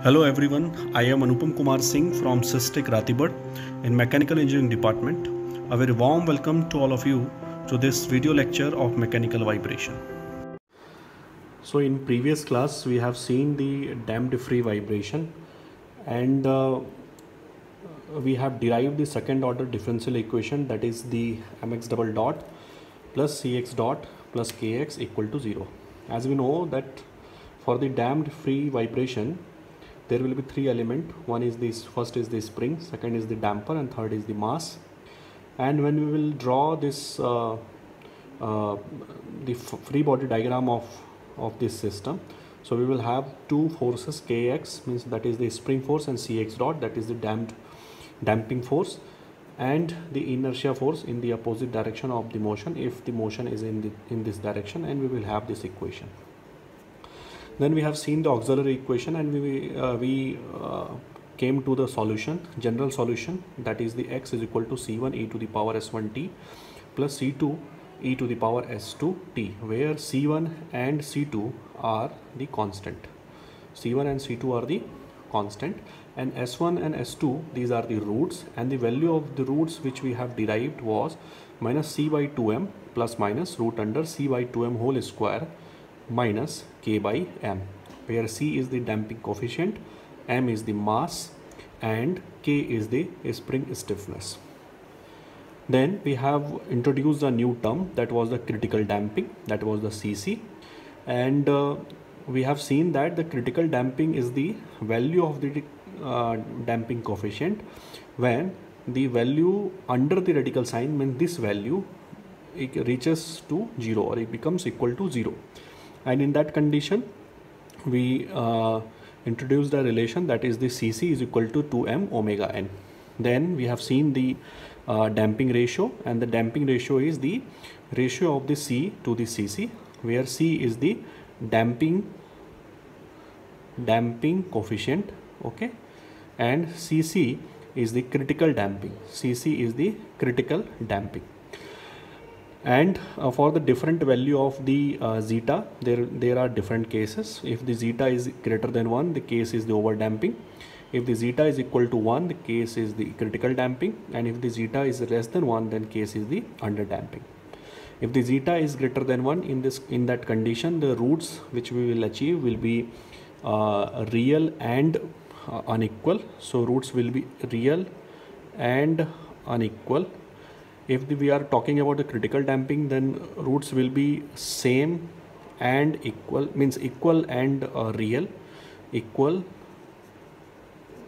Hello everyone, I am Anupam Kumar Singh from SysTech Ratibad in Mechanical Engineering Department. A very warm welcome to all of you to this video lecture of mechanical vibration. So in previous class we have seen the damped free vibration and we have derived the second order differential equation, that is the mx double dot plus cx dot plus kx equal to 0. As we know that for the damped free vibration there will be three elements. One is this, first is the spring, second is the damper, and third is the mass. And when we will draw this the free body diagram of this system, so we will have two forces, kx means that is the spring force, and cx dot, that is the damping force, and the inertia force in the opposite direction of the motion if the motion is in this direction, and we will have this equation. Then we have seen the auxiliary equation, and we came to the solution, general solution, that is the x is equal to c1 e to the power s1t plus c2 e to the power s2t, where c1 and c2 are the constant. C1 and c2 are the constant, and s1 and s2, these are the roots, and the value of the roots which we have derived was minus c by 2m plus minus root under c by 2m whole square minus k by m, where c is the damping coefficient, m is the mass, and k is the spring stiffness. Then we have introduced a new term, that was the critical damping, that was the cc, and we have seen that the critical damping is the value of the damping coefficient when the value under the radical sign, means this value, it reaches to 0 or it becomes equal to 0. And in that condition we introduced a relation, that is the cc is equal to 2m omega n. Then we have seen the damping ratio, and the damping ratio is the ratio of the c to the cc, where c is the damping coefficient, okay, and cc is the critical damping. Cc is the critical damping. And for the different value of the zeta, there are different cases. If the zeta is greater than 1, the case is the over damping. If the zeta is equal to 1, the case is the critical damping, and if the zeta is less than 1, then case is the under damping. If the zeta is greater than 1, in that condition, the roots which we will achieve will be real and unequal. So roots will be real and unequal. If we are talking about the critical damping, then roots will be same and equal, means equal and real, equal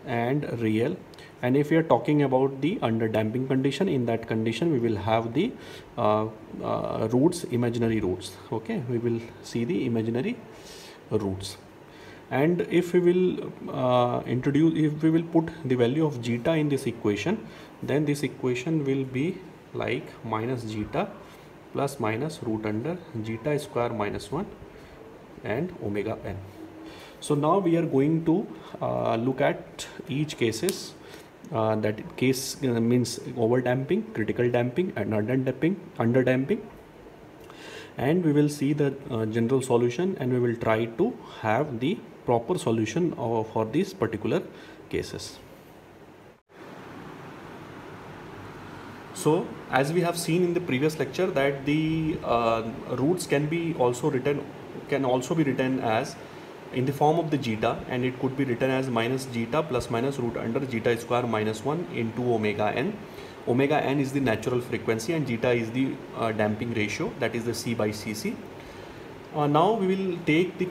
and real. And if we are talking about the under damping condition, in that condition we will have the roots, imaginary roots, okay, we will see the imaginary roots. And if we will if we will put the value of zeta in this equation, then this equation will be like minus zeta plus minus root under zeta square minus 1 and omega n. So now we are going to look at each cases, that case means over damping, critical damping, and under damping, and we will see the general solution, and we will try to have the proper solution for these particular cases. So as we have seen in the previous lecture, that the roots can also be written as in the form of the zeta, and it could be written as minus zeta plus minus root under zeta square minus 1 into omega n. Omega n is the natural frequency and zeta is the damping ratio, that is the c by cc. Now we will take the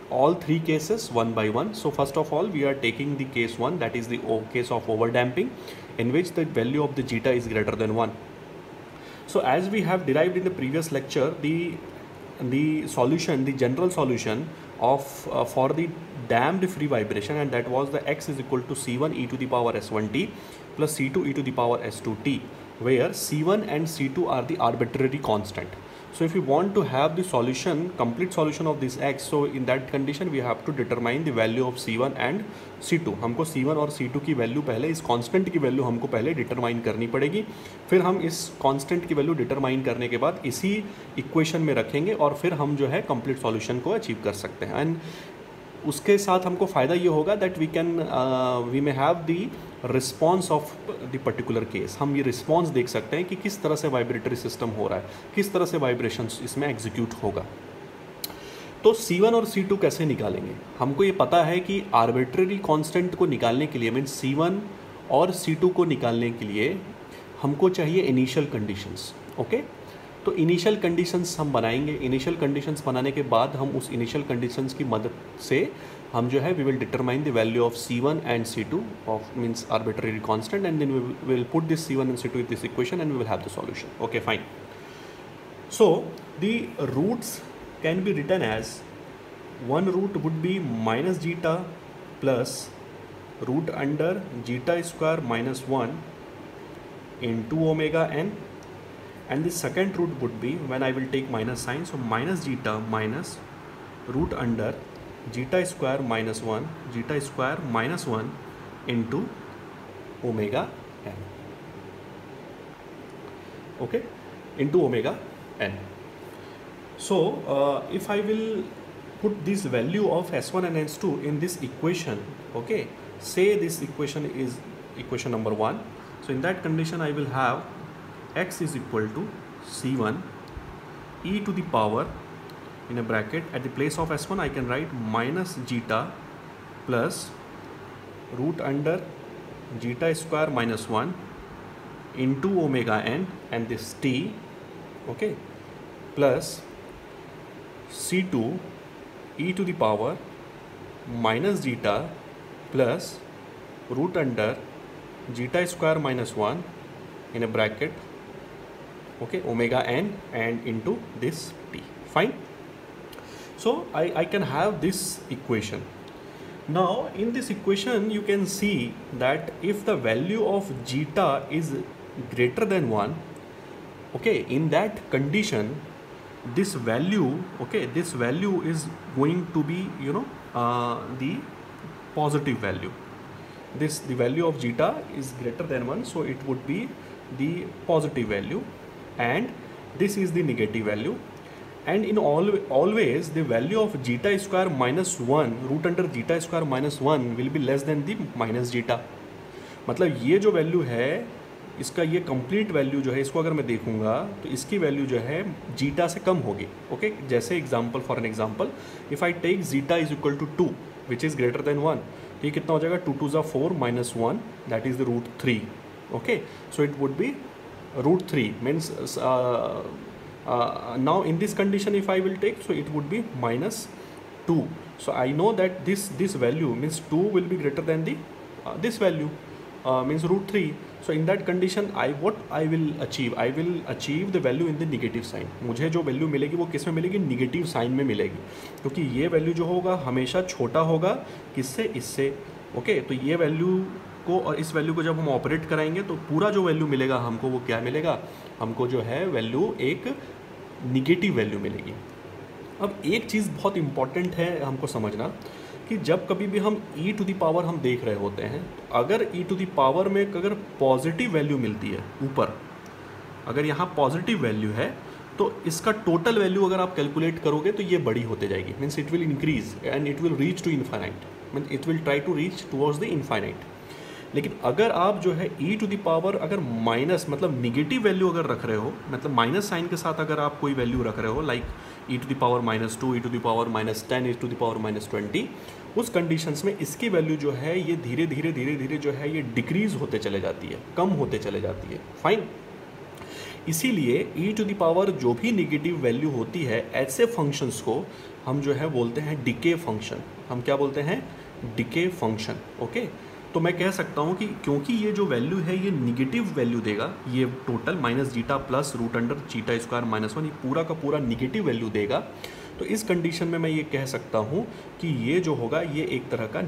all three cases one by one. So first of all we are taking the case 1, that is the case of over damping, in which the value of the zeta is greater than 1. So as we have derived in the previous lecture, the solution, the general solution of for the damped free vibration, and that was the x is equal to c1 e to the power s1t plus c2 e to the power s2t, where c1 and c2 are the arbitrary constant. So if we want to have the solution, complete solution of this x, so in that condition we have to determine the value of c1 and c2. हमको c1 और c2 की value पहले, इस constant की value हमको पहले determine करनी पड़ेगी, फिर हम इस कांस्टेंट की वैल्यू डिटरमाइन करने के बाद इसी इक्वेशन में रखेंगे और फिर हम जो है कंप्लीट सॉल्यूशन को अचीव कर सकते हैं. एंड उसके साथ हमको फ़ायदा ये होगा that we may have the response of the particular case. हम ये रिस्पॉन्स देख सकते हैं कि किस तरह से वाइब्रेटरी सिस्टम हो रहा है, किस तरह से वाइब्रेशंस इसमें एग्जीक्यूट होगा। तो C1 और C2 कैसे निकालेंगे? हमको ये पता है कि आर्बिट्रेरी कांस्टेंट को निकालने के लिए मीन्स C1 और C2 को निकालने के लिए हमको चाहिए इनिशियल कंडीशंस। ओके, तो इनिशियल कंडीशंस हम बनाएंगे। इनिशियल कंडीशंस बनाने के बाद हम उस इनिशियल कंडीशंस की मदद से हम जो है we will determine the value of C1 and C2 of means arbitrary constant and then we will put this C1 and C2 in this equation and we will have the solution. Okay fine. So the roots can be written as one root would be minus zeta plus root under zeta square minus 1 into omega n, and the second root would be when I will take minus sign, so minus zeta minus root under zeta square minus 1 zeta square minus 1 into omega n. Okay, into omega n. So if I will put this value of S1 and S2 in this equation, okay, say this equation is equation number 1, so in that condition I will have x is equal to C1 e to the power in a bracket, at the place of S1 I can write minus zeta plus root under zeta square minus 1 into omega n, and this t, okay, plus C2 e to the power minus zeta plus root under zeta square minus 1 in a bracket, okay, omega n and into this t. Fine. So I can have this equation. Now in this equation you can see that if the value of zeta is greater than 1, okay, in that condition this value, okay, this value is going to be, you know, the positive value. The value of zeta is greater than 1, so it would be the positive value, and this is the negative value. And in always the value of zeta square minus 1 root under zeta square minus 1 will be less than the minus zeta. मतलब ये जो value है इसका, ये complete value जो है इसको अगर मैं देखूंगा तो इसकी वैल्यू जो है जीटा से कम होगी। ओके, जैसे example, for an example if I take zeta is equal to 2 which is greater than 1, ये कितना हो जाएगा, 2 2 ज़ा 4 minus 1 that is the root 3. Okay, so it would be root 3 means now in this condition if I will take, so it would be minus 2. So I know that this value means 2 will be greater than the this value means root 3. So in that condition I will achieve the value in the negative sign. मुझे जो value मिलेगी वो किस में मिलेगी, negative sign में मिलेगी, क्योंकि ये वैल्यू जो होगा हमेशा छोटा होगा किससे, इससे. ओके, तो ये वैल्यू को और इस वैल्यू को जब हम ऑपरेट कराएंगे तो पूरा जो वैल्यू मिलेगा हमको वो क्या मिलेगा, हमको जो है वैल्यू एक निगेटिव वैल्यू मिलेगी. अब एक चीज़ बहुत इम्पॉर्टेंट है हमको समझना कि जब कभी भी हम e टू द पावर हम देख रहे होते हैं, तो अगर e टू द पावर में अगर पॉजिटिव वैल्यू मिलती है ऊपर, अगर यहाँ पॉजिटिव वैल्यू है तो इसका टोटल वैल्यू अगर आप कैलकुलेट करोगे तो ये बड़ी होते जाएगी, means it will increase and it will reach to infinite, means it will try to reach towards the infinite. लेकिन अगर आप जो है e टू द पावर अगर माइनस मतलब निगेटिव वैल्यू अगर रख रहे हो, मतलब माइनस साइन के साथ अगर आप कोई वैल्यू रख रहे हो like e to the power -2, e to the power -10, e to the power -20, उस कंडीशंस में इसकी वैल्यू जो है ये धीरे धीरे जो है ये डिक्रीज होते चले जाती है, कम होते चले जाती है. फाइन. इसीलिए e टू द पावर जो भी निगेटिव वैल्यू होती है ऐसे फंक्शंस को हम जो है बोलते हैं डिके फंक्शन. हम क्या बोलते हैं, डिके फंक्शन. ओके, तो मैं कह सकता हूँ कि क्योंकि ये जो वैल्यू है ये निगेटिव वैल्यू देगा, ये total minus zeta plus root under zeta square -1 ये पूरा का पूरा निगेटिव वैल्यू देगा, तो इस कंडीशन में मैं ये कह सकता हूँ कि ये जो होगा ये एक तरह का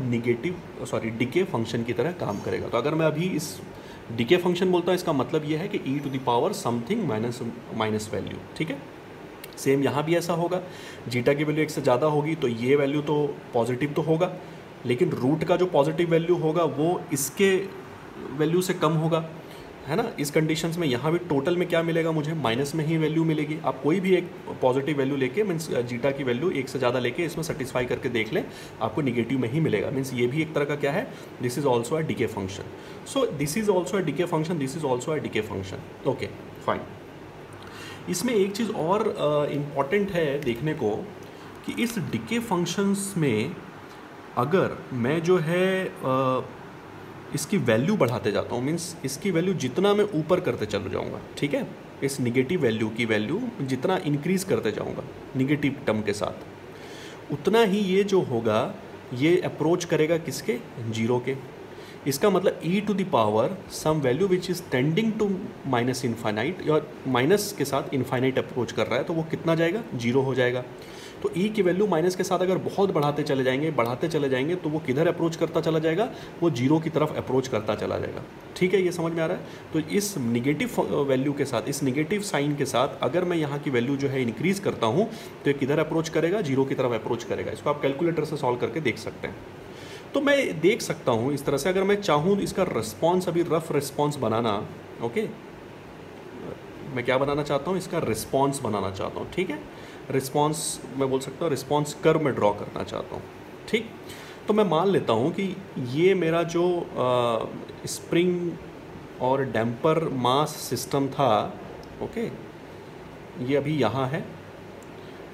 डिके फंक्शन की तरह काम करेगा. तो अगर मैं अभी इस डिके फंक्शन बोलता हूँ इसका मतलब ये है कि e to the power something minus value. ठीक है, सेम यहाँ भी ऐसा होगा, जीटा की वैल्यू 1 से ज़्यादा होगी तो ये वैल्यू तो पॉजिटिव तो होगा, लेकिन रूट का जो पॉजिटिव वैल्यू होगा वो इसके वैल्यू से कम होगा, है ना। इस कंडीशंस में यहाँ भी टोटल में क्या मिलेगा, मुझे माइनस में ही वैल्यू मिलेगी। आप कोई भी एक पॉजिटिव वैल्यू लेके मीन्स जीटा की वैल्यू एक से ज़्यादा लेके इसमें सेटिस्फाई करके देख लें, आपको निगेटिव में ही मिलेगा। मीन्स ये भी एक तरह का क्या है, this is also a decay function. So this is also a decay function, this is also a decay function. Okay fine. इसमें एक चीज़ और इम्पॉर्टेंट है देखने को कि इस डीके फंक्शंस में अगर मैं जो है इसकी वैल्यू बढ़ाते जाता हूँ, मीन्स इसकी वैल्यू जितना मैं ऊपर करते चल जाऊँगा, ठीक है, इस निगेटिव वैल्यू की वैल्यू जितना इंक्रीज़ करते जाऊँगा निगेटिव टर्म के साथ, उतना ही ये जो होगा ये अप्रोच करेगा किसके, जीरो के। इसका मतलब e to the power some value which is tending to minus infinite, या माइनस के साथ इन्फाइनाइट अप्रोच कर रहा है, तो वो कितना जाएगा, जीरो हो जाएगा। तो e की वैल्यू माइनस के साथ अगर बहुत बढ़ाते चले जाएंगे तो वो किधर अप्रोच करता चला जाएगा, वो जीरो की तरफ अप्रोच करता चला जाएगा। ठीक है, ये समझ में आ रहा है। तो इस निगेटिव वैल्यू के साथ, इस निगेटिव साइन के साथ अगर मैं यहाँ की वैल्यू जो है इंक्रीज़ करता हूँ तो ये किधर अप्रोच करेगा, जीरो की तरफ अप्रोच करेगा। इसको आप कैलकुलेटर से सॉल्व करके देख सकते हैं। तो मैं देख सकता हूँ इस तरह से, अगर मैं चाहूँ इसका रिस्पॉन्स, अभी रफ रिस्पॉन्स बनाना, ओके, मैं क्या बनाना चाहता हूँ, इसका रिस्पॉन्स बनाना चाहता हूँ। ठीक है, रिस्पॉन्स मैं बोल सकता हूँ, रिस्पॉन्स कर्व मैं ड्रॉ करना चाहता हूँ। ठीक, तो मैं मान लेता हूँ कि ये मेरा जो स्प्रिंग और डैम्पर मास सिस्टम था, ओके, ये अभी यहाँ है।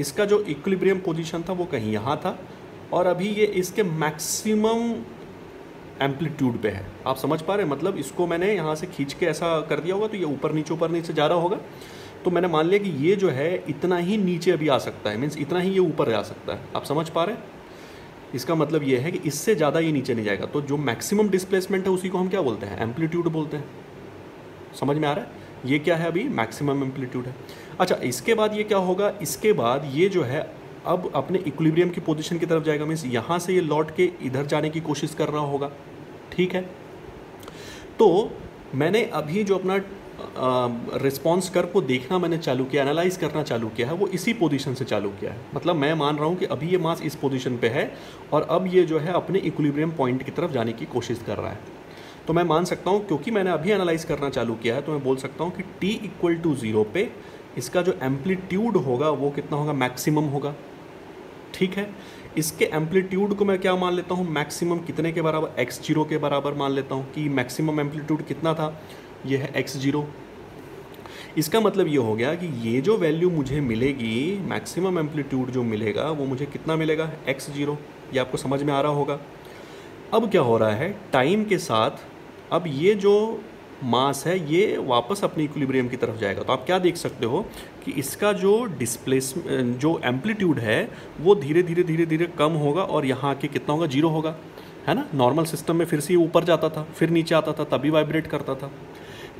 इसका जो इक्विलिब्रियम पोजीशन था वो कहीं यहाँ था, और अभी ये इसके मैक्सिमम एम्पलीट्यूड पे है। आप समझ पा रहे हैं, मतलब इसको मैंने यहाँ से खींच के ऐसा कर दिया होगा तो ये ऊपर नीचे जा रहा होगा। तो मैंने मान लिया कि ये जो है इतना ही नीचे अभी आ सकता है, मीन्स इतना ही ये ऊपर जा सकता है। आप समझ पा रहे हैं, इसका मतलब ये है कि इससे ज़्यादा ये नीचे नहीं जाएगा। तो जो मैक्सिमम डिस्प्लेसमेंट है उसी को हम क्या बोलते हैं, एम्पलीट्यूड बोलते हैं। समझ में आ रहा है, ये क्या है, अभी मैक्सिमम एम्पलीट्यूड है। अच्छा, इसके बाद ये क्या होगा, इसके बाद ये जो है अब अपने इक्विलिब्रियम की पोजीशन की तरफ जाएगा, मीन्स यहाँ से ये लौट के इधर जाने की कोशिश कर रहा होगा। ठीक है, तो मैंने अभी जो अपना रिस्पॉन्स कर्व को देखना मैंने चालू किया, एनालाइज करना चालू किया है, वो इसी पोजीशन से चालू किया है। मतलब मैं मान रहा हूँ कि अभी ये मास इस पोजीशन पे है और अब ये जो है अपने इक्विलिब्रियम पॉइंट की तरफ जाने की कोशिश कर रहा है। तो मैं मान सकता हूँ, क्योंकि मैंने अभी एनालाइज करना चालू किया है, तो मैं बोल सकता हूँ कि t इक्वल टू 0 पे इसका जो एम्पलीट्यूड होगा वो कितना होगा, मैक्सिमम होगा। ठीक है, इसके एम्पलीट्यूड को मैं क्या मान लेता हूँ, मैक्सिमम कितने के बराबर, x0 के बराबर मान लेता हूँ कि मैक्सिमम एम्पलीट्यूड कितना था, ये है x0। इसका मतलब ये हो गया कि ये जो वैल्यू मुझे मिलेगी, मैक्सिमम एम्पलीट्यूड जो मिलेगा वो मुझे कितना मिलेगा, x0। ये आपको समझ में आ रहा होगा। अब क्या हो रहा है, टाइम के साथ अब ये जो मास है ये वापस अपनी इक्विलिब्रियम की तरफ जाएगा। तो आप क्या देख सकते हो कि इसका जो जो एम्पलीट्यूड है वो धीरे धीरे कम होगा और यहाँ आके कितना होगा, 0 होगा, है ना। नॉर्मल सिस्टम में फिर से ये ऊपर जाता था, फिर नीचे आता था, तभी वाइब्रेट करता था।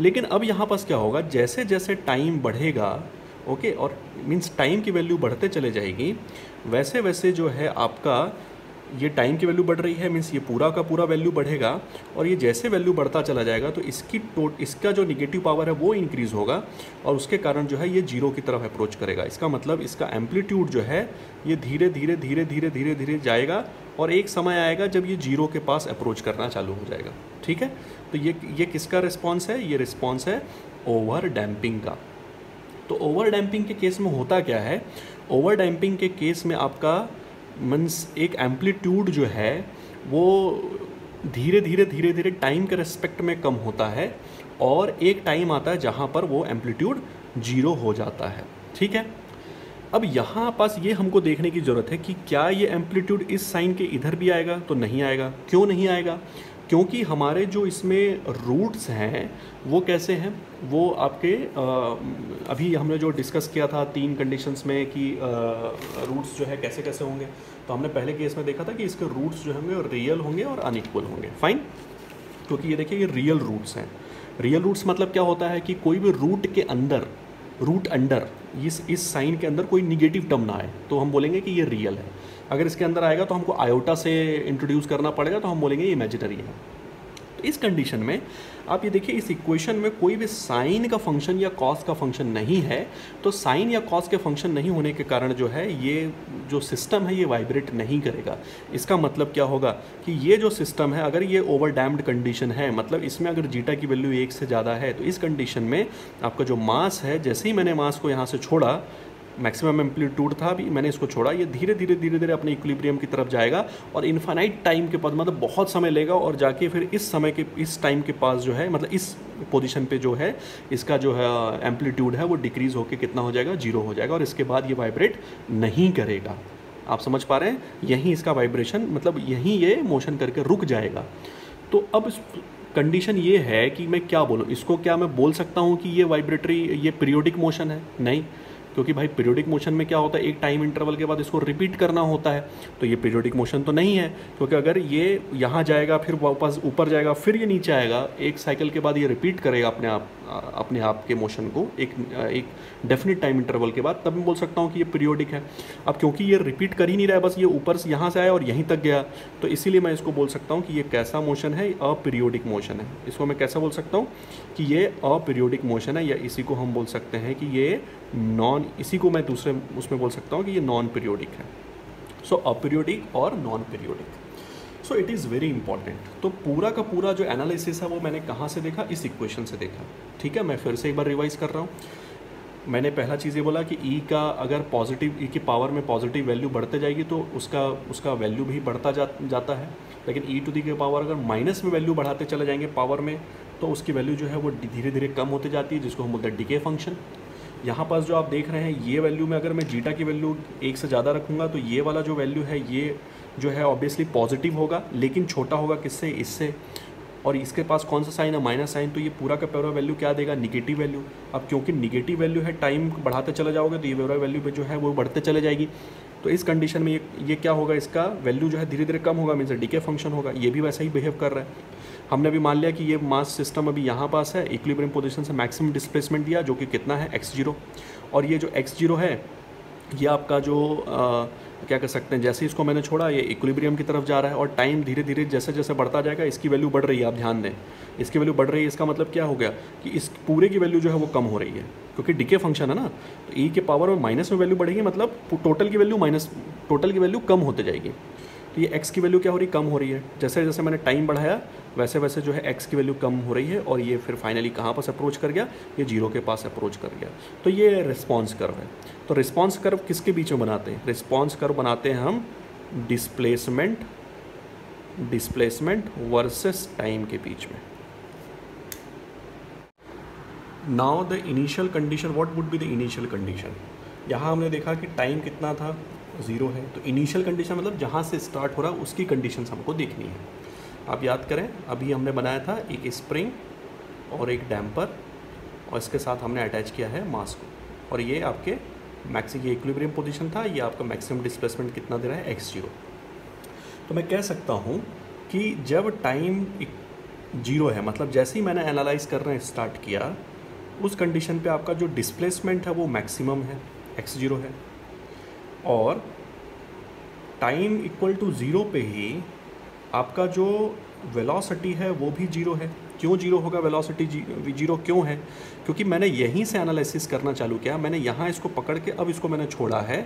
लेकिन अब यहाँ पास क्या होगा, जैसे जैसे टाइम बढ़ेगा, ओके, और मीन्स टाइम की वैल्यू बढ़ते चले जाएगी, वैसे वैसे जो है आपका ये टाइम की वैल्यू बढ़ रही है, मीन्स ये पूरा का पूरा वैल्यू बढ़ेगा। और ये जैसे वैल्यू बढ़ता चला जाएगा तो इसका जो निगेटिव पावर है वो इंक्रीज़ होगा और उसके कारण जो है ये 0 की तरफ अप्रोच करेगा। इसका मतलब इसका एम्पलीट्यूड जो है ये धीरे धीरे जाएगा और एक समय आएगा जब ये 0 के पास अप्रोच करना चालू हो जाएगा। ठीक है, तो ये किसका रिस्पॉन्स है, ये रिस्पॉन्स है ओवर डैम्पिंग का। तो ओवर डैम्पिंग के केस में होता क्या है, ओवर डैम्पिंग के केस में आपका मीन्स एक एम्पलीट्यूड जो है वो धीरे धीरे टाइम के रेस्पेक्ट में कम होता है और एक टाइम आता है जहाँ पर वो एम्पलीट्यूड 0 हो जाता है। ठीक है, अब यहाँ पास ये हमको देखने की ज़रूरत है कि क्या ये एम्पलीट्यूड इस साइन के इधर भी आएगा, तो नहीं आएगा। क्यों नहीं आएगा, क्योंकि हमारे जो इसमें रूट्स हैं वो कैसे हैं, वो आपके अभी हमने जो डिस्कस किया था 3 कंडीशंस में कि रूट्स जो है कैसे कैसे होंगे। तो हमने पहले केस में देखा था कि इसके रूट्स जो होंगे रियल होंगे और अनइक्वल होंगे। फाइन, क्योंकि ये देखिए ये रियल रूट्स हैं। रियल रूट्स मतलब क्या होता है कि कोई भी रूट के अंदर, रूट अंडर इस साइन के अंदर कोई निगेटिव टर्म ना आए तो हम बोलेंगे कि ये रियल है। अगर इसके अंदर आएगा तो हमको आयोटा से इंट्रोड्यूस करना पड़ेगा तो हम बोलेंगे ये इमेजिनरी है। तो इस कंडीशन में आप ये देखिए, इस इक्वेशन में कोई भी साइन का फंक्शन या कॉस का फंक्शन नहीं है, तो साइन या कॉस के फंक्शन नहीं होने के कारण जो है ये जो सिस्टम है ये वाइब्रेट नहीं करेगा। इसका मतलब क्या होगा कि ये जो सिस्टम है, अगर ये ओवर डैम्प्ड कंडीशन है, मतलब इसमें अगर जीटा की वैल्यू 1 से ज़्यादा है, तो इस कंडीशन में आपका जो मास है, जैसे ही मैंने मास को यहाँ से छोड़ा, मैक्सिमम एम्पलीट्यूड था, अभी मैंने इसको छोड़ा, ये धीरे धीरे अपने इक्विलिब्रियम की तरफ जाएगा और इनफाइनाइट टाइम के बाद, मतलब बहुत समय लेगा, और जाके फिर इस टाइम के पास जो है, मतलब इस पोजीशन पे जो है इसका जो है एम्पलीट्यूड है वो डिक्रीज़ होकर कितना हो जाएगा, 0 हो जाएगा, और इसके बाद ये वाइब्रेट नहीं करेगा। आप समझ पा रहे हैं, यहीं इसका वाइब्रेशन, मतलब यहीं ये मोशन करके रुक जाएगा। तो अब कंडीशन ये है कि मैं क्या बोलूँ इसको, क्या मैं बोल सकता हूँ कि ये वाइब्रेटरी, ये पीरियोडिक मोशन है? नहीं, क्योंकि भाई पीरियोडिक मोशन में क्या होता है, एक टाइम इंटरवल के बाद इसको रिपीट करना होता है, तो ये पीरियोडिक मोशन तो नहीं है, क्योंकि अगर ये यहाँ जाएगा फिर वापस ऊपर जाएगा फिर ये नीचे आएगा, एक साइकिल के बाद ये रिपीट करेगा अपने आप के मोशन को एक डेफिनेट टाइम इंटरवल के बाद, तब मैं बोल सकता हूँ कि ये पीरियोडिक है। अब क्योंकि ये रिपीट कर ही नहीं रहा है, बस ये ऊपर से यहाँ से आया और यहीं तक गया, तो इसीलिए मैं इसको बोल सकता हूँ कि ये कैसा मोशन है, अपीरियोडिक मोशन है। इसको मैं कैसा बोल सकता हूँ कि ये अपीरियोडिक मोशन है, या इसी को हम बोल सकते हैं कि ये इसी को मैं दूसरे उसमें बोल सकता हूँ कि ये नॉन पीरियोडिक है। सो अपीरियोडिक और non periodic, so it is very important. तो पूरा का पूरा जो एनालिसिस है वो मैंने कहाँ से देखा, इस इक्वेशन से देखा। ठीक है, मैं फिर से एक बार रिवाइज कर रहा हूँ। मैंने पहला चीज़ ये बोला कि ई का अगर पॉजिटिव, ई की पावर में पॉजिटिव वैल्यू बढ़ते जाएगी तो उसका वैल्यू भी बढ़ता जाता है, लेकिन ई टू दी की पावर अगर माइनस में वैल्यू बढ़ाते चले जाएंगे पावर में, तो उसकी वैल्यू जो है वो धीरे धीरे कम होती जाती है, जिसको हम बोलते हैं डिके फंक्शन। यहाँ पास जो आप देख रहे हैं, ये वैल्यू में अगर मैं जीटा की वैल्यू 1 से ज़्यादा रखूँगा, तो ये वाला जो वैल्यू है ये जो है ऑब्वियसली पॉजिटिव होगा, लेकिन छोटा होगा किससे, इससे। और इसके पास कौन सा साइन है, माइनस साइन, तो ये पूरा का पूरा वैल्यू क्या देगा, निगेटिव वैल्यू। अब क्योंकि निगेटिव वैल्यू है, टाइम बढ़ाते चले जाओगे तो ये पूरा वैल्यू पे जो है वो बढ़ते चले जाएगी। तो इस कंडीशन में ये क्या होगा, इसका वैल्यू जो है धीरे धीरे कम होगा, मीन्स डीके फंक्शन होगा। ये भी वैसा ही बिहेव कर रहा है। हमने अभी मान लिया कि ये मास सिस्टम अभी यहाँ पास है, इक्विलिब्रियम पोजीशन से मैक्सिमम डिस्प्लेसमेंट दिया, जो कि कितना है, x0। और ये जो x0 है ये आपका जो क्या कर सकते हैं, जैसे इसको मैंने छोड़ा ये इक्विलिब्रियम की तरफ जा रहा है, और टाइम धीरे धीरे जैसे जैसे बढ़ता जाएगा इसकी वैल्यू बढ़ रही है। आप ध्यान दें, इसकी वैल्यू बढ़ रही है, इसका मतलब क्या हो गया कि इस पूरे की वैल्यू जो है वो कम हो रही है, क्योंकि डिके फंक्शन है ना। तो ई के पावर में माइनस में वैल्यू बढ़ेगी, मतलब टोटल की वैल्यू कम होते जाएगी। तो ये x की वैल्यू क्या हो रही, कम हो रही है। जैसे जैसे मैंने टाइम बढ़ाया वैसे वैसे जो है x की वैल्यू कम हो रही है, और ये फिर फाइनली कहाँ पास अप्रोच कर गया, ये 0 के पास अप्रोच कर गया। तो ये रिस्पॉन्स कर्व है। तो रिस्पॉन्स कर्व किसके बीच में बनाते हैं, रिस्पॉन्स कर्व बनाते हैं हम डिस्प्लेसमेंट वर्सेस टाइम के बीच में। Now the initial condition, what would be the initial condition. यहाँ हमने देखा कि टाइम कितना था, 0 है। तो इनिशियल कंडीशन मतलब जहाँ से स्टार्ट हो रहा है उसकी कंडीशंस हमको देखनी है। आप याद करें, अभी हमने बनाया था एक स्प्रिंग और एक डैम्पर, और इसके साथ हमने अटैच किया है मास को, और ये आपके ये इक्विलिब्रियम पोजीशन था, ये आपका मैक्सिमम डिस्प्लेसमेंट कितना दे रहा है, x0। तो मैं कह सकता हूँ कि जब टाइम 0 है, मतलब जैसे ही मैंने एनालाइज करना स्टार्ट किया, उस कंडीशन पे आपका जो डिस्प्लेसमेंट है वो मैक्सिमम है, x0 है, और टाइम इक्वल टू 0 पे ही आपका जो वेलोसिटी है वो भी 0 है। क्यों 0 होगा, वेलोसिटी 0 क्यों है, क्योंकि मैंने यहीं से एनालिसिस करना चालू किया। मैंने यहाँ इसको पकड़ के अब इसको मैंने छोड़ा है,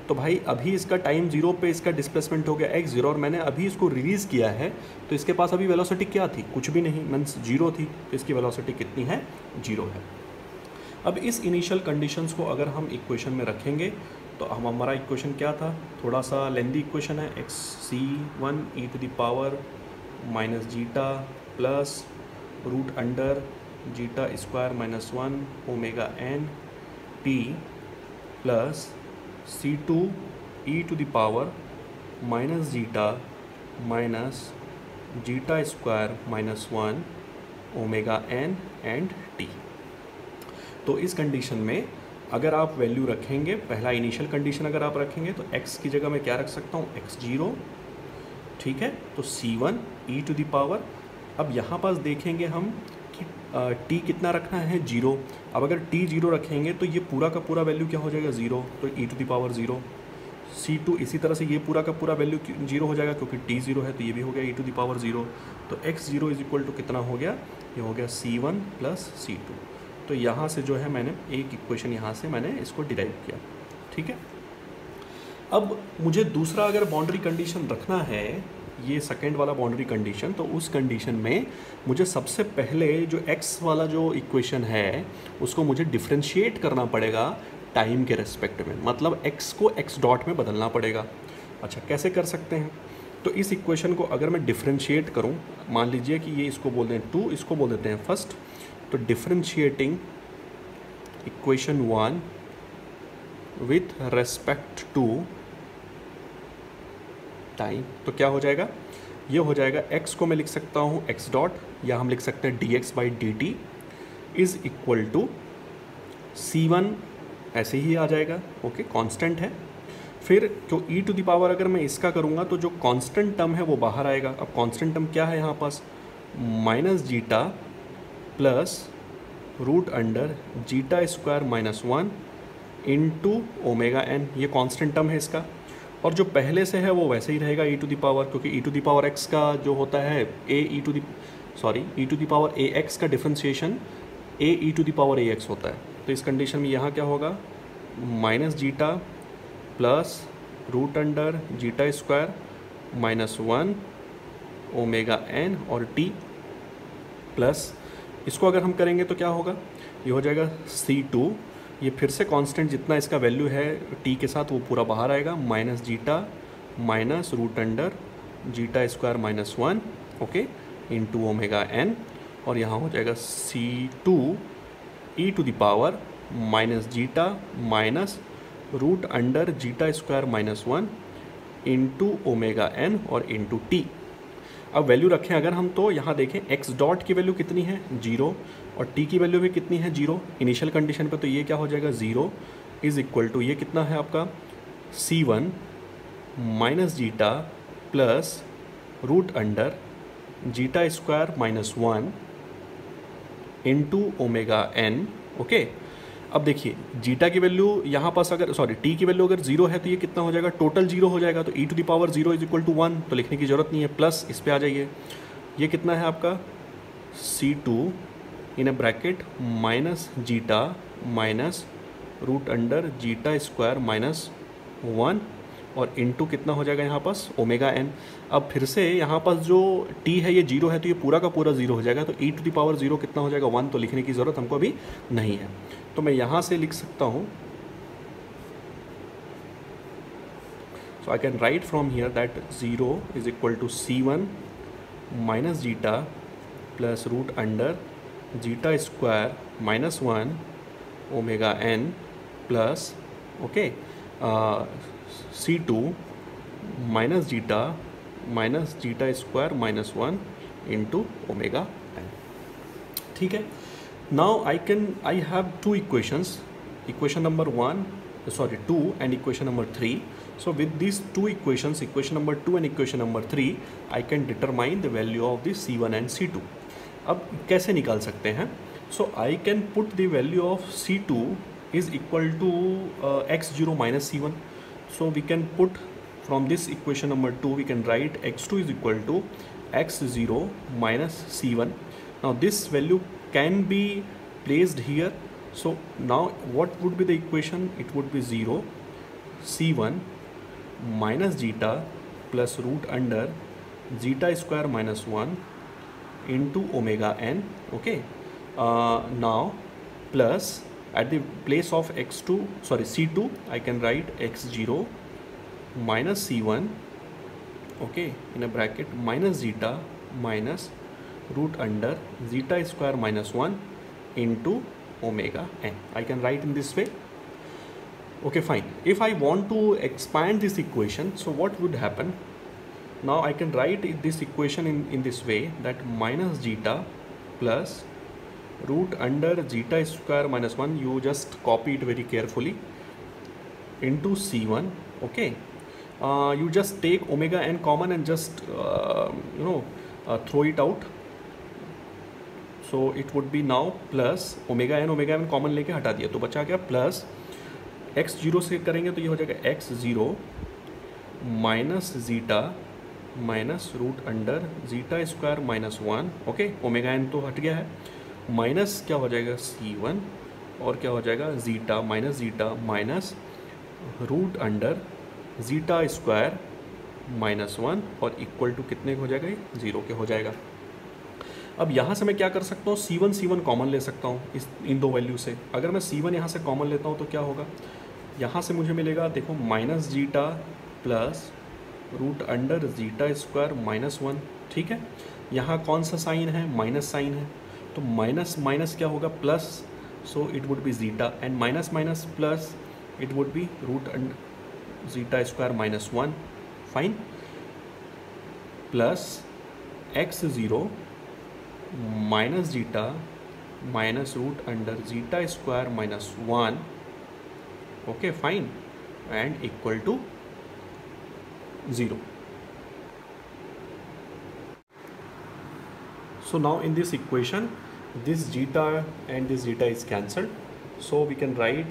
तो भाई अभी इसका टाइम 0 पे इसका डिस्प्लेसमेंट हो गया x0, और मैंने अभी इसको रिलीज़ किया है, तो इसके पास अभी वेलोसिटी क्या थी, कुछ भी नहीं, मीन्स 0 थी। तो इसकी वेलोसिटी कितनी है, 0 है। अब इस इनिशियल कंडीशंस को अगर हम इक्वेशन में रखेंगे, तो हमारा इक्वेशन क्या था, थोड़ा सा लेंदी इक्वेशन है, xc1 e to the power minus zeta plus root under zeta square minus 1 omega n t plus c2 e to the power minus zeta minus zeta square minus 1 omega n and t। तो इस condition में अगर आप value रखेंगे, पहला initial condition अगर आप रखेंगे, तो x की जगह मैं क्या रख सकता हूँ, x0, ठीक है। तो c1 e to the power, अब यहाँ पास देखेंगे हम कि t कितना रखना है, 0। अब अगर t 0 रखेंगे तो ये पूरा का पूरा वैल्यू क्या हो जाएगा, 0, तो e to the power 0। C2 इसी तरह से ये पूरा का पूरा वैल्यू 0 हो जाएगा क्योंकि t 0 है, तो ये भी हो गया e⁻0। तो x0 इज इक्वल टू कितना हो गया, ये हो गया C1 प्लस C2। तो यहाँ से जो है मैंने एक इक्वेशन यहाँ से मैंने इसको डिराइव किया, ठीक है। अब मुझे दूसरा अगर बाउंड्री कंडीशन रखना है, ये सेकेंड वाला बाउंड्री कंडीशन, तो उस कंडीशन में मुझे सबसे पहले जो x वाला जो इक्वेशन है उसको मुझे डिफ्रेंशिएट करना पड़ेगा टाइम के रेस्पेक्ट में, मतलब x को x डॉट में बदलना पड़ेगा। अच्छा, कैसे कर सकते हैं? तो इस इक्वेशन को अगर मैं डिफ्रेंशिएट करूं, मान लीजिए कि ये इसको बोल दें 2, इसको बोल देते हैं फर्स्ट, तो differentiating equation 1 with respect to time, तो क्या हो जाएगा, ये हो जाएगा x को मैं लिख सकता हूँ x डॉट, या हम लिख सकते हैं dx/dt is equal to C1, ऐसे ही आ जाएगा, ओके, कांस्टेंट है। फिर जो e⁻, अगर मैं इसका करूँगा तो जो कांस्टेंट टर्म है वो बाहर आएगा। अब कांस्टेंट टर्म क्या है यहाँ पास, minus zeta plus root under zeta square minus 1 into omega n, ये कांस्टेंट टर्म है इसका। और जो पहले से है वो वैसे ही रहेगा e⁻, क्योंकि e⁻x का जो होता है e⁻ax का डिफ्रेंशिएशन ae⁻ax होता है। तो इस कंडीशन में यहाँ क्या होगा, minus zeta plus root under zeta square minus 1 omega n और t प्लस, इसको अगर हम करेंगे तो क्या होगा, ये हो जाएगा C2, ये फिर से कांस्टेंट जितना इसका वैल्यू है t के साथ वो पूरा बाहर आएगा, minus zeta minus root under zeta square minus 1, okay, into omega n, और यहाँ हो जाएगा C2 e⁻ minus zeta minus root under zeta square minus 1 into omega n और इंटू टी। अब वैल्यू रखें अगर हम, तो यहाँ देखें x डॉट की वैल्यू कितनी है 0 और t की वैल्यू भी कितनी है 0 इनिशियल कंडीशन पे, तो ये क्या हो जाएगा 0 इज इक्वल टू, ये कितना है आपका C1 minus zeta plus root under zeta square minus 1 into omega n, okay. अब देखिए जीटा की वैल्यू यहाँ पास अगर टी की वैल्यू अगर 0 है तो ये कितना हो जाएगा, टोटल 0 हो जाएगा, तो e⁻0 इज इक्वल टू 1, तो लिखने की ज़रूरत नहीं है, प्लस इस पे आ जाइए, ये कितना है आपका C2 in a bracket minus zeta minus root under zeta square minus 1 और इंटू कितना हो जाएगा यहाँ पास ओमेगा एन। अब फिर से यहाँ पास जो t है ये 0 है, तो ये पूरा का पूरा 0 हो जाएगा, तो e⁻0 कितना हो जाएगा 1, तो लिखने की ज़रूरत हमको अभी नहीं है। तो मैं यहाँ से लिख सकता हूँ, so I can write from here that 0 is equal to C1 minus zeta plus root under zeta square minus 1 omega n plus, okay, C2 minus zeta square minus 1 into omega n, ठीक है। Now I have two equations, equation number 2 and equation number 3. So with these two equations, equation number 2 and equation number 3, I can determine the value of the C1 and C2. अब कैसे निकाल सकते हैं? So I can put the value of C2 is equal to x0 minus C1. So we can put from this equation number 2, we can write x2 is equal to x0 minus C1. Now this value can be placed here. So now what would be the equation? It would be 0 C1 minus zeta plus root under zeta square minus 1 into omega n, okay. Now plus at the place of C2 I can write x0 minus C1, okay, in a bracket minus zeta minus root under zeta square minus 1 into omega n. I can write in this way. Okay, fine. If I want to expand this equation, so what would happen? Now I can write this equation in this way, that minus zeta plus root under zeta square minus 1, you just copy it very carefully, into C1, okay. You just take omega n common and just throw it out. So it would be now plus omega n common लेके हटा दिया तो बचा क्या plus x zero से करेंगे तो ये हो जाएगा x zero minus zeta minus root under zeta square minus 1, okay, omega n तो हट गया है, माइनस क्या हो जाएगा C1 और क्या हो जाएगा zeta minus root under zeta square minus 1 और इक्वल टू कितने हो जाएगा, ये 0 के हो जाएगा। अब यहाँ से मैं क्या कर सकता हूँ, C1 कॉमन ले सकता हूँ इन दो वैल्यू से। अगर मैं C1 यहाँ से कॉमन लेता हूँ तो क्या होगा, यहाँ से मुझे मिलेगा देखो minus zeta plus root under zeta square minus 1, ठीक है। यहाँ कौन सा साइन है, माइनस साइन है, तो माइनस माइनस क्या होगा plus, so it would be zeta and minus minus plus it would be root under zeta square minus 1, fine, plus x zero minus zeta minus root under zeta square minus 1, okay fine, and equal to 0. So now in this equation, this zeta and this zeta is cancelled. So we can write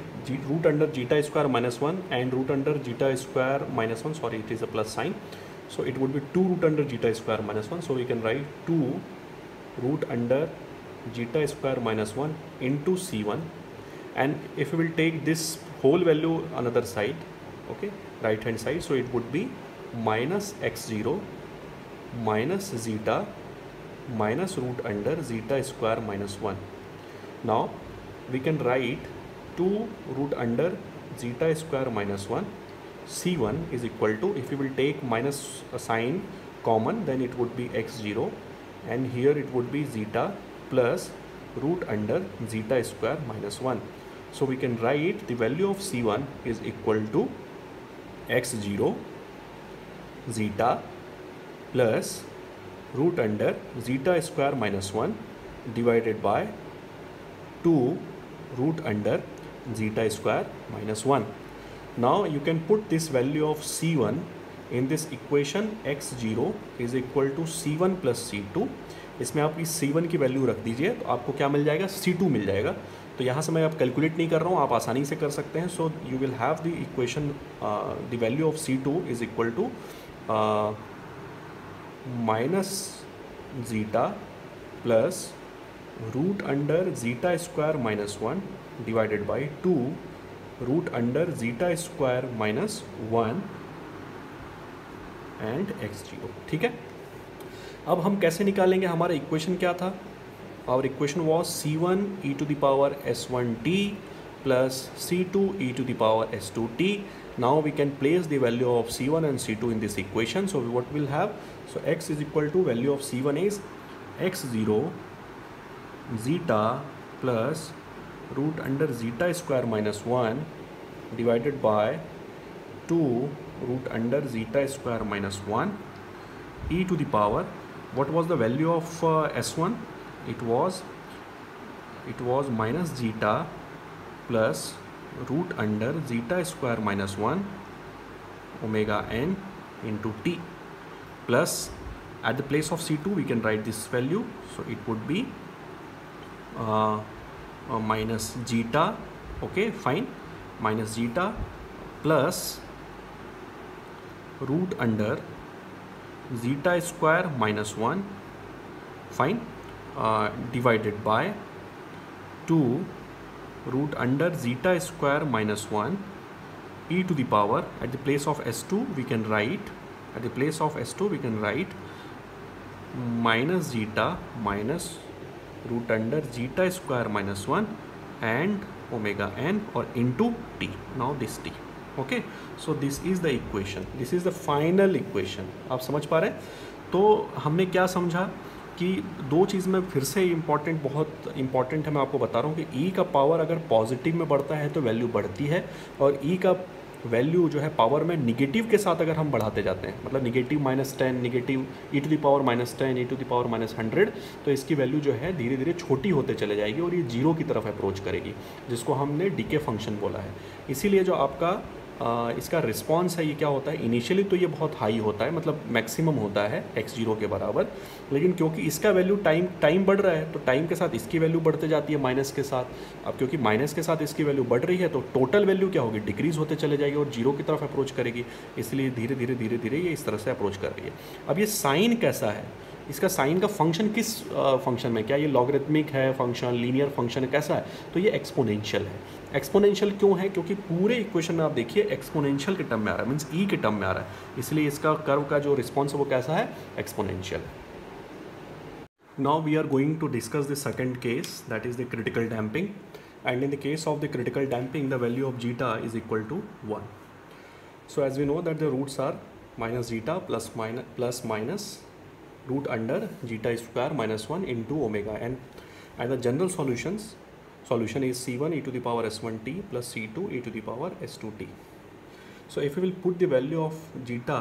root under zeta square minus 1 and root under zeta square minus 1. Sorry, it is a plus sign. So it would be 2 root under zeta square minus 1. So we can write 2 root under zeta square minus 1 into C1. And if we will take this whole value another side, okay, right hand side, so it would be minus x0 minus zeta minus root under zeta square minus 1. Now we can write 2 root under zeta square minus 1. C1 is equal to, if we will take minus sign common, then it would be x0 and here it would be zeta plus root under zeta square minus 1. So we can write the value of C1 is equal to x0 zeta plus root under zeta square minus 1 divided by 2 root under zeta square minus 1. Now you can put this value of C1 in this equation, x0 is equal to C1 plus C2. इसमें आप इस C1 की value रख दीजिए तो आपको क्या मिल जाएगा, C2 मिल जाएगा। तो यहाँ से मैं आप कैलकुलेट नहीं कर रहा हूँ, आप आसानी से कर सकते हैं। So you will have the equation, the value of C2 is equal to minus zeta plus root under zeta square minus 1 divided by 2 root under zeta square minus 1 and x0, ठीक है। अब हम कैसे निकालेंगे, हमारा इक्वेशन क्या था, our equation was C1 e to the power s1t plus C2 e to the power s2t. Now we can place the value of C1 and C2 in this equation. So what we'll have, so x is equal to value of C1 is x0 zeta plus root under zeta square minus 1 divided by 2 root under zeta square minus 1 e to the power, what was the value of s1, it was minus zeta plus root under zeta square minus 1 omega n into t, plus at the place of C2 we can write this value, so it would be minus zeta, okay fine, minus zeta plus root under zeta square minus 1, fine, divided by 2 root under zeta square minus 1 e to the power, at the place of s2 we can write, minus zeta minus root under zeta square minus 1 and omega n or into t, now this t, okay. So this is the equation, this is the final equation. आप समझ पा रहे हैं। तो हमने क्या समझा कि दो चीज़ में फिर से इम्पॉर्टेंट, बहुत इम्पॉर्टेंट है, मैं आपको बता रहा हूँ कि e का पावर अगर पॉजिटिव में बढ़ता है तो वैल्यू बढ़ती है, और e का वैल्यू जो है पावर में निगेटिव के साथ अगर हम बढ़ाते जाते हैं, मतलब negative -10, negative e to the power -10, e to the power -100, तो इसकी वैल्यू जो है धीरे धीरे छोटी होते चले जाएगी और ये जीरो की तरफ अप्रोच करेगी, जिसको हमने डीके फंक्शन बोला है। इसीलिए जो आपका इसका रिस्पॉन्स है ये क्या होता है, इनिशियली तो ये बहुत हाई होता है, मतलब मैक्सिमम होता है x0 के बराबर, लेकिन क्योंकि इसका वैल्यू टाइम बढ़ रहा है तो टाइम के साथ इसकी वैल्यू बढ़ते जाती है माइनस के साथ। अब क्योंकि माइनस के साथ इसकी वैल्यू बढ़ रही है तो टोटल वैल्यू क्या होगी, डिक्रीज होते चले जाएगी और जीरो की तरफ अप्रोच करेगी, इसलिए धीरे धीरे धीरे धीरे ये इस तरह से अप्रोच कर रही है। अब ये साइन कैसा है, इसका साइन का फंक्शन किस फंक्शन में, क्या ये लॉगरिथमिक है फंक्शन, लीनियर फंक्शन है, कैसा है, तो ये एक्सपोनेंशियल है। एक्सपोनेंशियल क्यों है, क्योंकि पूरे इक्वेशन में आप देखिए एक्सपोनेंशियल के टर्म में आ रहा है, मीन्स ई के टर्म में आ रहा है, इसलिए इसका कर्व का जो रिस्पॉन्स है वो कैसा है, एक्सपोनेंशियल है। Now we are going to discuss the second case, that is the critical damping, and in the case of the critical damping the value of zeta is equal to 1. So as we know that the roots are minus zeta plus minus root under zeta square minus 1 into omega, and the general solution is c1 e to the power s1t plus c2 e to the power s2t. So if we will put the value of zeta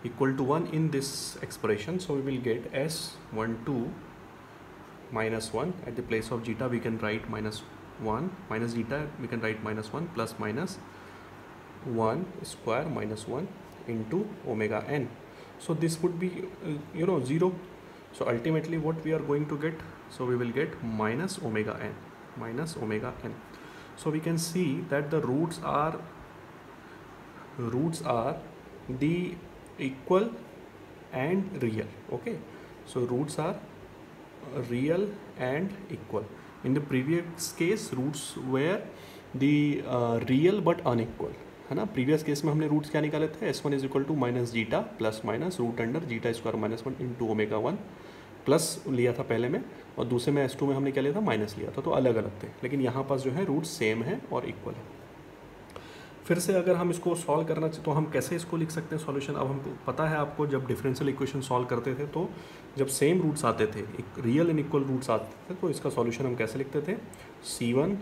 equal to 1 in this expression, so we will get s12 minus 1. At the place of zeta we can write minus 1, minus zeta we can write minus 1 plus minus 1 square minus 1 into omega n. So this would be 0. So ultimately what we are going to get, so we will get minus omega n. So we can see that the roots are the equal and real. Okay, so roots are real and equal. In the previous case roots were the real but unequal, है ना। Previous case में हमने roots क्या निकाले थे, s1 is equal to minus zeta plus minus root under zeta square minus 1 into omega 1 plus लिया था पहले में, और दूसरे में s2 में हमने क्या लिया था, माइनस लिया था, तो अलग अलग थे, लेकिन यहाँ पास जो है रूट्स सेम है और इक्वल है। फिर से अगर हम इसको सॉल्व करना चाहिए तो हम कैसे इसको लिख सकते हैं सॉल्यूशन। अब हमको पता है, आपको जब डिफरेंशियल इक्वेशन सॉल्व करते थे तो जब सेम रूट्स आते थे, एक रियल एंड इक्वल रूट्स आते थे, तो इसका सॉल्यूशन हम कैसे लिखते थे, c1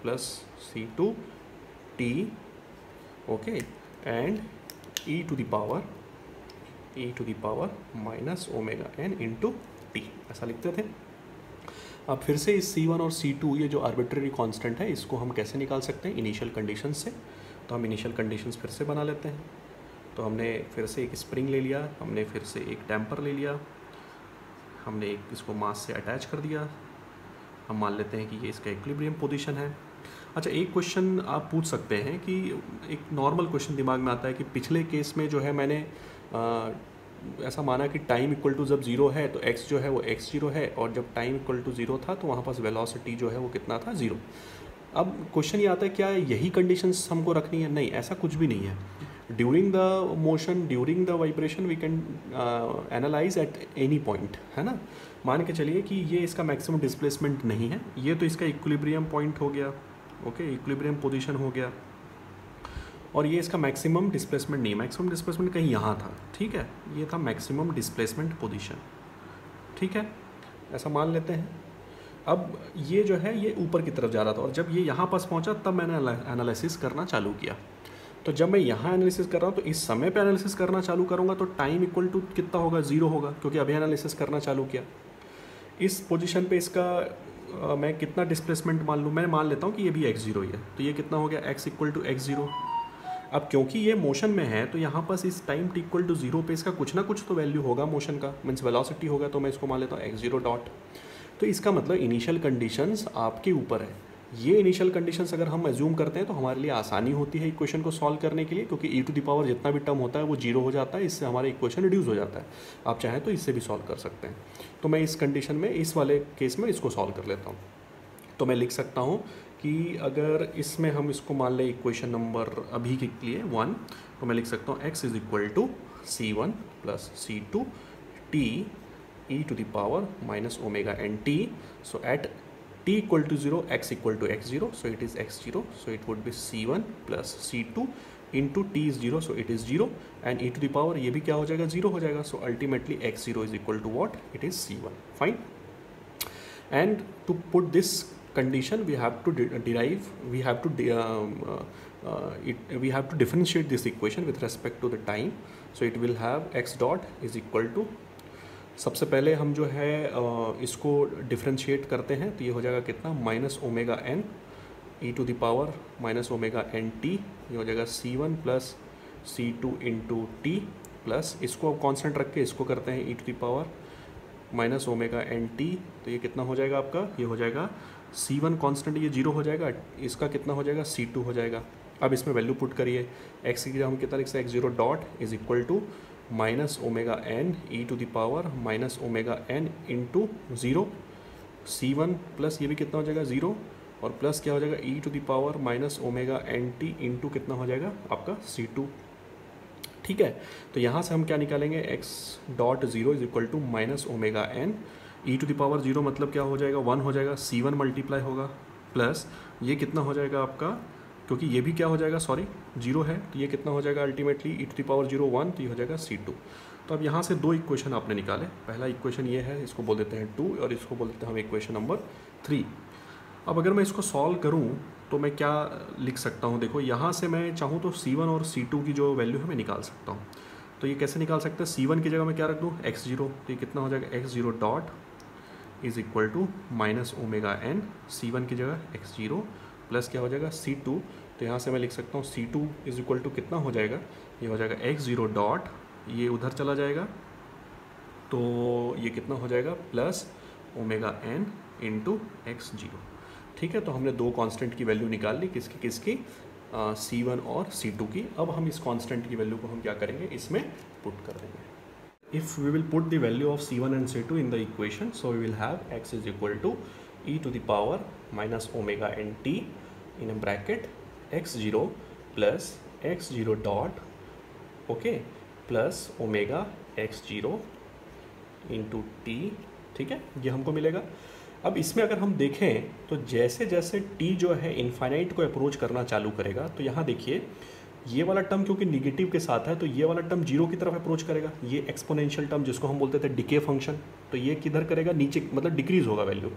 plus c2 t, okay, and e to the power minus omega n into t, ऐसा लिखते थे। अब फिर से इस c1 और c2 ये जो आर्बिट्रेरी कांस्टेंट है इसको हम कैसे निकाल सकते हैं, इनिशियल कंडीशन से। तो हम इनिशियल कंडीशंस फिर से बना लेते हैं। तो हमने फिर से एक स्प्रिंग ले लिया, हमने फिर से एक डैम्पर ले लिया, हमने एक इसको मास से अटैच कर दिया, हम मान लेते हैं कि ये इसका इक्विलिब्रियम पोजीशन है। अच्छा, एक क्वेश्चन आप पूछ सकते हैं कि एक नॉर्मल क्वेश्चन दिमाग में आता है कि पिछले केस में जो है मैंने ऐसा माना कि टाइम इक्वल टू जब ज़ीरो है तो x जो है वो x0 है, और जब टाइम इक्वल टू ज़ीरो था तो वहाँ पास वेलोसिटी जो है वो कितना था, 0। अब क्वेश्चन ये आता है क्या यही कंडीशंस हमको रखनी है, नहीं, ऐसा कुछ भी नहीं है। During the motion, during the vibration we can analyse at any point, है ना। मान के चलिए कि ये इसका मैक्सिमम डिस्प्लेसमेंट नहीं है, ये तो इसका इक्विलिब्रियम पॉइंट हो गया, ओके, इक्विलिब्रियम पोजीशन हो गया, और ये इसका मैक्सिमम डिस्प्लेसमेंट नहीं, मैक्सिमम डिस्प्लेसमेंट कहीं यहाँ था, ठीक है, ये था मैक्सिमम डिस्प्लेसमेंट पोजीशन, ठीक है, ऐसा मान लेते हैं। अब ये जो है ये ऊपर की तरफ जा रहा था, और जब ये यहाँ पास पहुँचा तब मैंने एनालिसिस करना चालू किया। तो जब मैं यहाँ एनालिसिस कर रहा हूँ तो इस समय पे एनालिसिस करना चालू करूँगा तो टाइम इक्वल टू कितना होगा, 0 होगा, क्योंकि अभी एनालिसिस करना चालू किया। इस पोजीशन पे इसका मैं कितना डिस्प्लेसमेंट मान लूँ, मैं मान लेता हूँ कि ये भी x0 ही है, तो ये कितना हो गया, x इक्वल टू x0। अब क्योंकि ये मोशन में है तो यहाँ पास इस टाइम t इक्वल टू 0 पे इसका कुछ ना कुछ तो वैल्यू होगा मोशन का, मीन्स वेलोसिटी होगा, तो मैं इसको मान लेता हूँ x0 डॉट। तो इसका मतलब इनिशियल कंडीशंस आपके ऊपर है। ये इनिशियल कंडीशंस अगर हम एज्यूम करते हैं तो हमारे लिए आसानी होती है इक्वेशन को सॉल्व करने के लिए, क्योंकि e टू द पावर जितना भी टर्म होता है वो 0 हो जाता है, इससे हमारा इक्वेशन रिड्यूस हो जाता है। आप चाहें तो इससे भी सॉल्व कर सकते हैं। तो मैं इस कंडीशन में, इस वाले केस में इसको सॉल्व कर लेता हूँ। तो मैं लिख सकता हूँ कि अगर इसमें हम इसको मान लें इक्वेशन नंबर अभी के लिए 1, तो मैं लिख सकता हूँ x is equal to c1 plus c2 t e to the power minus omega n t। So at t equal to 0, x equal to x0, so it is x0, so it would be c1 plus c2 into t is 0, so it is 0, and e to the power ये भी क्या हो जाएगा, 0 हो जाएगा, so ultimately x0 is equal to what, it is c1, fine। And to put this condition we have to derive, we have to differentiate this equation with respect to the time, so it will have x dot is equal to, सबसे पहले हम जो है इसको differentiate करते हैं तो ये हो जाएगा कितना, minus omega n e to the power minus omega n t, ये हो जाएगा C1 plus C2 into T plus इसको अब कॉन्स्टेंट रख के इसको करते हैं e to the power minus omega n t, तो ये कितना हो जाएगा आपका, ये हो जाएगा C1 कांस्टेंट, ये 0 हो जाएगा, इसका कितना हो जाएगा C2 हो जाएगा। अब इसमें वैल्यू पुट करिए, x की जगह हम कितना लिख सकते हैं, x0 dot is equal to minus omega n e to the power minus omega n into 0 C1 plus ये भी कितना हो जाएगा 0 और प्लस क्या हो जाएगा e to the power minus omega n t into कितना हो जाएगा आपका C2। ठीक है, तो यहाँ से हम क्या निकालेंगे, x dot 0 is equal to minus omega n e to the power 0 मतलब क्या हो जाएगा 1 हो जाएगा, C1 मल्टीप्लाई होगा प्लस ये कितना हो जाएगा आपका, क्योंकि ये भी क्या हो जाएगा सॉरी 0 है, तो ये कितना हो जाएगा ultimately e to the power 0 1, तो ये हो जाएगा C2। तो अब यहाँ से दो इक्वेशन आपने निकाले, पहला इक्वेशन ये है, इसको बोल देते हैं 2 और इसको बोल देते हैं हम इक्वेशन नंबर 3। अब अगर मैं इसको सॉल्व करूँ तो मैं क्या लिख सकता हूँ, देखो यहाँ से मैं चाहूँ तो C1 और C2 की जो वैल्यू है मैं निकाल सकता हूँ। तो ये कैसे निकाल सकते हैं, C1 की जगह मैं क्या रख दूँ x0, तो ये कितना हो जाएगा x0 dot is equal to minus omega n, C1 की जगह x0 प्लस क्या हो जाएगा C2, तो यहाँ से मैं लिख सकता हूँ C2 इज इक्वल टू कितना हो जाएगा, ये हो जाएगा x0 डॉट, ये उधर चला जाएगा तो ये कितना हो जाएगा plus omega n into x0। ठीक है, तो हमने दो कांस्टेंट की वैल्यू निकाल ली, किसकी C1 और C2 की। अब हम इस कांस्टेंट की वैल्यू को हम क्या करेंगे, इसमें पुट कर देंगे। If we will put the value of C1 and C2 in the equation, so we will have x is equal to e to the power minus omega n t in a bracket x0 plus x0 dot okay plus omega x0 into t. ठीक है, ये हमको मिलेगा। अब इसमें अगर हम देखें तो जैसे जैसे t जो है इनफाइनाइट को अप्रोच करना चालू करेगा, तो यहाँ देखिए ये वाला टर्म क्योंकि निगेटिव के साथ है तो ये वाला टर्म जीरो की तरफ अप्रोच करेगा। ये एक्सपोनेंशियल टर्म जिसको हम बोलते थे डिके फंक्शन, तो ये किधर करेगा, नीचे मतलब डिक्रीज होगा वैल्यू।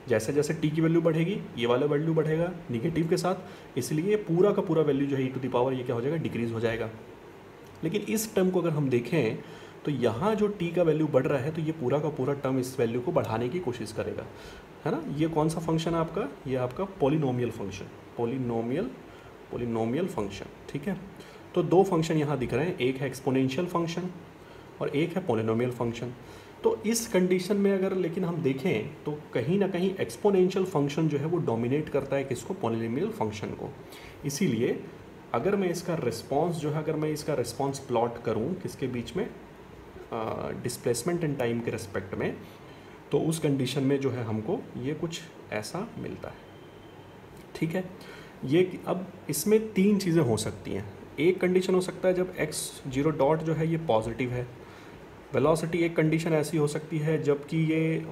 जैसे जैसे t की वैल्यू बढ़ेगी ये वाला वैल्यू बढ़ेगा निगेटिव के साथ, इसलिए पूरा का पूरा वैल्यू जो है ई टू द पावर ये क्या हो जाएगा, डिक्रीज हो जाएगा। लेकिन इस टर्म को अगर हम देखें तो यहाँ जो t का वैल्यू बढ़ रहा है तो ये पूरा का पूरा टर्म इस वैल्यू को बढ़ाने की कोशिश करेगा, है ना। ये कौन सा फंक्शन है आपका, ये आपका पॉलिनोमियल फंक्शन, पॉलिनोमियल फंक्शन। ठीक है, तो दो फंक्शन यहाँ दिख रहे हैं, एक है एक्सपोनेंशियल फंक्शन और एक है पॉलिनोमियल फंक्शन। तो इस कंडीशन में अगर लेकिन हम देखें तो कहीं ना कहीं एक्सपोनेंशियल फंक्शन जो है वो डोमिनेट करता है किसको, पॉलिनोमियल फंक्शन को। इसीलिए अगर मैं इसका रिस्पॉन्स जो है, अगर मैं इसका रिस्पॉन्स प्लॉट करूँ किसके बीच में, डिस्प्लेसमेंट एंड टाइम के रेस्पेक्ट में, तो उस कंडीशन में जो है हमको ये कुछ ऐसा मिलता है। ठीक है, ये अब इसमें तीन चीज़ें हो सकती हैं। एक कंडीशन हो सकता है जब x0 डॉट जो है ये पॉजिटिव है, वेलोसिटी एक कंडीशन ऐसी हो सकती है जबकि ये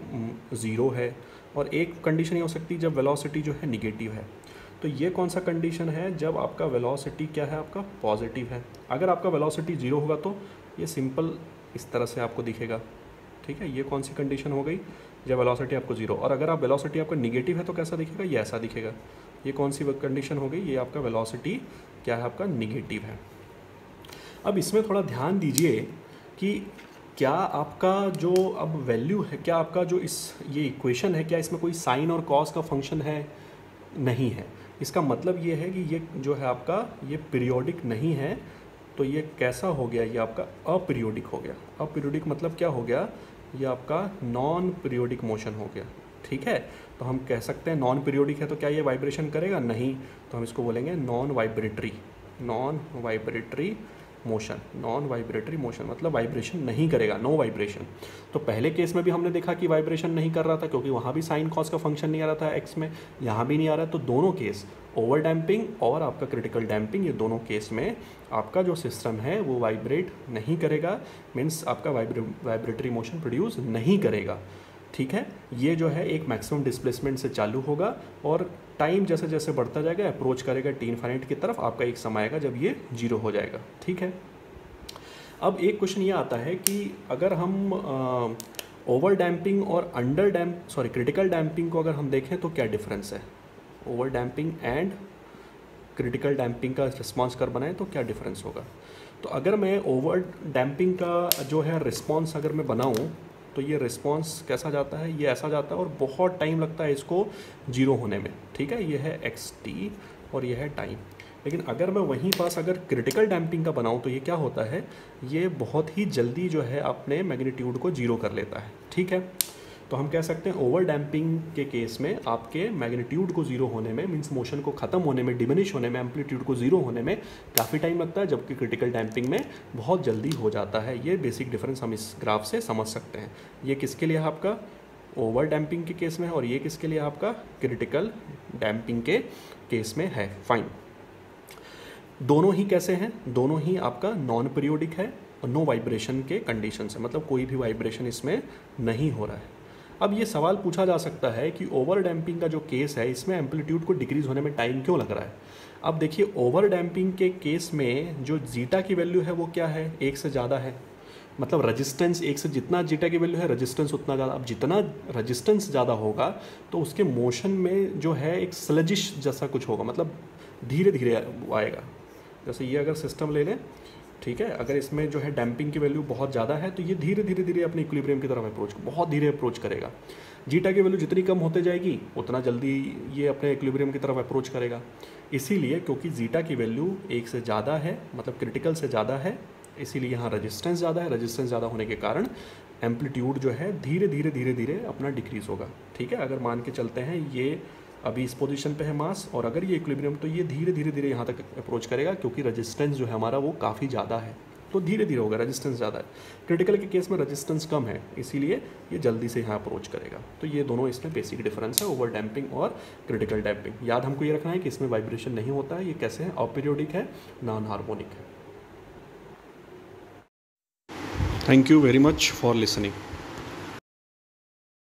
0 है, और एक कंडीशन ये हो सकती है जब वेलोसिटी जो है निगेटिव है। तो ये कौन सा कंडीशन है, जब आपका वेलोसिटी क्या है, आपका पॉजिटिव है। अगर आपका वेलोसिटी 0 होगा तो ये सिंपल इस तरह से आपको दिखेगा। ठीक है, ये कौन सी कंडीशन हो गई, जब वेलोसिटी आपको 0, और अगर आप वेलोसिटी आपका निगेटिव है तो कैसा दिखेगा, ये ऐसा दिखेगा। ये कौन सी कंडीशन हो गई, ये आपका वेलोसिटी क्या है, आपका निगेटिव है। अब इसमें थोड़ा ध्यान दीजिए कि क्या आपका जो अब वैल्यू है, क्या आपका जो ये इक्वेशन है, क्या इसमें कोई साइन और कॉस का फंक्शन है, नहीं है। इसका मतलब ये है कि ये जो है आपका ये पीरियोडिक नहीं है। तो ये कैसा हो गया, ये आपका अपीरियोडिक हो गया। अपीरियोडिक मतलब क्या हो गया, ये आपका नॉन पीरियोडिक मोशन हो गया। ठीक है, तो हम कह सकते हैं नॉन पीरियोडिक है तो क्या ये वाइब्रेशन करेगा, नहीं, तो हम इसको बोलेंगे non vibratory motion. Non vibratory motion मतलब वाइब्रेशन नहीं करेगा, नो वाइब्रेशन। तो पहले केस में भी हमने देखा कि वाइब्रेशन नहीं कर रहा था क्योंकि वहाँ भी साइन कॉस का फंक्शन नहीं आ रहा था एक्स में, यहाँ भी नहीं आ रहा है। तो दोनों केस, ओवर डैम्पिंग और आपका क्रिटिकल डैम्पिंग, ये दोनों केस में आपका जो सिस्टम है वो वाइब्रेट नहीं करेगा, मीन्स आपका वाइब्रेटरी मोशन प्रोड्यूस नहीं करेगा। ठीक है, ये जो है एक मैक्सिमम डिस्प्लेसमेंट से चालू होगा और टाइम जैसे जैसे बढ़ता जाएगा अप्रोच करेगा टी इनफाइनाइट की तरफ, आपका एक समय आएगा जब ये 0 हो जाएगा। ठीक है, अब एक क्वेश्चन ये आता है कि अगर हम ओवर डैम्पिंग और क्रिटिकल डैम्पिंग को अगर हम देखें तो क्या डिफरेंस है, over damping and critical damping का रिस्पॉन्स कर बनाए तो क्या डिफरेंस होगा। तो अगर मैं ओवर डैम्पिंग का जो है रिस्पॉन्स अगर मैं बनाऊँ तो ये रिस्पॉन्स कैसा जाता है, ये ऐसा जाता है और बहुत टाइम लगता है इसको जीरो होने में, ठीक है। ये है एक्स टी और ये है टाइम। लेकिन अगर मैं वहीं पास अगर क्रिटिकल डैम्पिंग का बनाऊं तो ये क्या होता है, ये बहुत ही जल्दी जो है अपने मैग्नीट्यूड को जीरो कर लेता है, ठीक है। तो हम कह सकते हैं ओवर डैम्पिंग के केस में आपके मैग्नीट्यूड को जीरो होने में, मींस मोशन को ख़त्म होने में, डिमिनिश होने में, एम्पलीट्यूड को जीरो होने में काफ़ी टाइम लगता है, जबकि क्रिटिकल डैम्पिंग में बहुत जल्दी हो जाता है। ये बेसिक डिफरेंस हम इस ग्राफ से समझ सकते हैं। ये किसके लिए आपका ओवर डैम्पिंग के केस में है और ये किसके लिए आपका क्रिटिकल डैम्पिंग के केस में है। फाइन। दोनों ही कैसे हैं, दोनों ही आपका नॉन पीरियोडिक है और नो वाइब्रेशन के कंडीशन है, मतलब कोई भी वाइब्रेशन इसमें नहीं हो रहा है। अब ये सवाल पूछा जा सकता है कि ओवर डैम्पिंग का जो केस है इसमें एम्पलीट्यूड को डिक्रीज होने में टाइम क्यों लग रहा है। अब देखिए ओवर डैम्पिंग के केस में जो जीटा की वैल्यू है वो क्या है, एक से ज़्यादा है, मतलब रेजिस्टेंस एक से, जितना जीटा की वैल्यू है रेजिस्टेंस उतना ज़्यादा। अब जितना रेजिस्टेंस ज़्यादा होगा तो उसके मोशन में जो है एक स्लजिश जैसा कुछ होगा, मतलब धीरे धीरे आएगा। जैसे ये अगर सिस्टम ले लें, ठीक है, अगर इसमें जो है डैम्पिंग की वैल्यू बहुत ज़्यादा है तो ये धीरे धीरे धीरे अपने इक्विलिब्रियम की तरफ बहुत धीरे अप्रोच करेगा। जीटा की वैल्यू जितनी कम होते जाएगी उतना जल्दी ये अपने इक्विलिब्रियम की तरफ अप्रोच करेगा। इसीलिए क्योंकि जीटा की वैल्यू एक से ज़्यादा है, मतलब क्रिटिकल से ज़्यादा है, इसीलिए यहाँ रेजिस्टेंस ज़्यादा है। रेजिस्टेंस ज़्यादा होने के कारण एम्पलीट्यूड जो है धीरे धीरे धीरे धीरे अपना डिक्रीज़ होगा, ठीक है। अगर मान के चलते हैं ये अभी इस पोजीशन पे है मास और अगर ये इक्विलिब्रियम, तो ये धीरे धीरे धीरे यहाँ तक अप्रोच करेगा क्योंकि रेजिस्टेंस जो है हमारा वो काफ़ी ज़्यादा है, तो धीरे धीरे होगा, रेजिस्टेंस ज़्यादा है। क्रिटिकल के केस में रेजिस्टेंस कम है, इसीलिए ये जल्दी से यहाँ अप्रोच करेगा। तो ये दोनों इसमें बेसिक डिफरेंस है, ओवर डैम्पिंग और क्रिटिकल डैम्पिंग। याद हमको ये रखना है कि इसमें वाइब्रेशन नहीं होता है। ये कैसे है, अपीरियोडिक है, नॉन हार्मोनिक है। Thank you very much for listening.